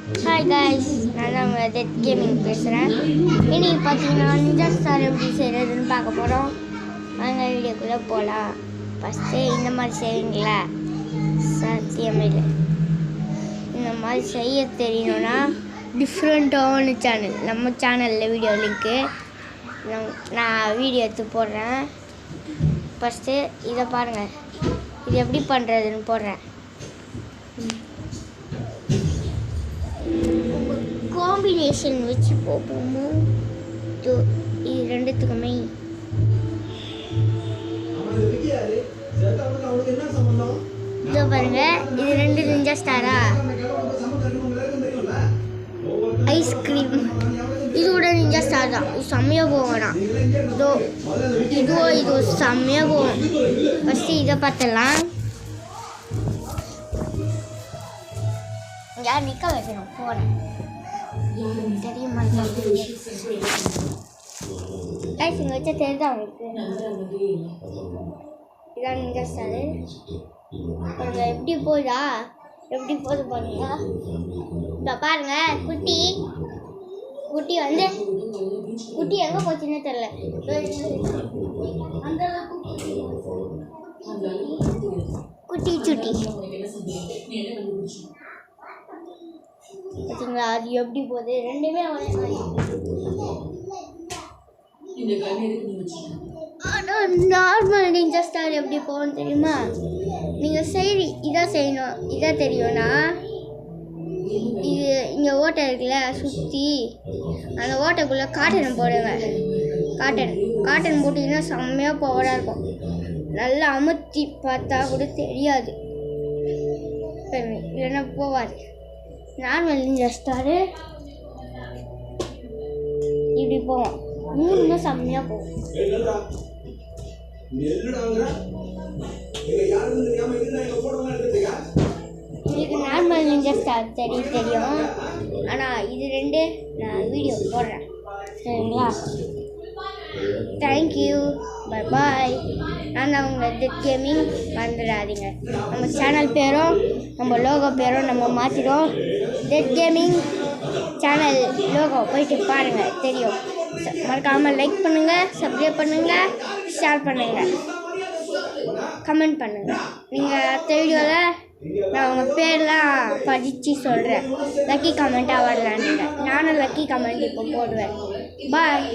Hi guys, நான் தான் உங்கள் டெட் கேமிங் பேசுகிறேன். இன்னைக்கு பார்த்தீங்கன்னா நிஞ்சா ஸ்டார் எப்படி செய்கிறதுன்னு பார்க்க போகிறோம். வாங்க வீடியோக்குள்ளே போகலாம். ஃபஸ்ட்டு இந்த மாதிரி செய்வீங்களா? சத்தியமில்லை. இந்த மாதிரி செய்ய தெரியணும்னா டிஃப்ரெண்ட்டான சேனல், நம்ம சேனலில் வீடியோ லிங்க்கு நான் வீடியோ எடுத்து போடுறேன். ஃபஸ்ட்டு இதை பாருங்கள், இது எப்படி பண்ணுறதுன்னு போடுறேன். காம்பினேஷன் வச்சு போப்போமோ? இது ரெண்டுத்துக்குமே இதோ பாருங்க, இது ரெண்டு நிஞ்சா ஸ்டாரா ஐஸ்கிரீம், இதோட நிஞ்சா ஸ்டார் தான். இது செம்மையாக போவேண்ணா. இதுவோ செம்மையாக போவோம். ஃபஸ்ட்டு இதை பார்த்துடலாம். யார் நிற்க வைக்கணும் போகிறேன் தெரியுமா? இங்கே வச்சா தெரியுதா உங்களுக்கு? இதான் நிஞ்சா ஸ்டாரு. பாருங்க எப்படி போகுதா, எப்படி போகுது பாருங்க. இப்போ பாருங்க, குட்டி வந்து குட்டி எங்கே போச்சுன்னே தெரில. குட்டி சுட்டி பார்த்தீங்களா? அது எப்படி போகுது, ரெண்டுமே நார்மல் நிஞ்சா ஸ்டார் எப்படி போகும் தெரியுமா? நீங்கள் இதாக செய்யணும். இதாக தெரியும்னா இது இங்கே ஓட்டை இருக்குல்ல, சுற்றி அந்த ஓட்டைக்குள்ளே காட்டன் போடுங்க. காட்டன் போட்டிங்கன்னா செம்மையாக பவராக இருக்கும். நல்லா அமுத்தி பார்த்தா கூட தெரியாது, இல்லைன்னா போகாது. நார்மல் நிஞ்சா ஸ்டாரு இப்படி போவோம், மூணுமே செம்மையாக போகும். இதுக்கு நார்மல் நிஞ்சா ஸ்டார் தெரியும், ஆனால் இது ரெண்டு நான் வீடியோ போடுறேன், சரிங்களா? Thank you, bye bye. நான் தான் உங்கள் டெட் கேமிங். வந்துடாதீங்க, நம்ம சேனல் பேரும் நம்ம லோகோ பேரும் நம்ம மாற்றிடும். டெட் கேமிங் சேனல் லோகோ போயிட்டு பாருங்கள், தெரியும். மறக்காமல் லைக் பண்ணுங்கள், சப்ஸ்கிரைப் பண்ணுங்கள், ஷேர் பண்ணுங்கள், கமெண்ட் பண்ணுங்கள். நீங்கள் அடுத்த வீடியோவில் நான் உங்கள் பேர்லாம் படித்து சொல்கிறேன். லக்கி கமெண்ட்டாக வரலான்னு நானும் லக்கி கமெண்ட் இப்போ போடுவேன். பாய்.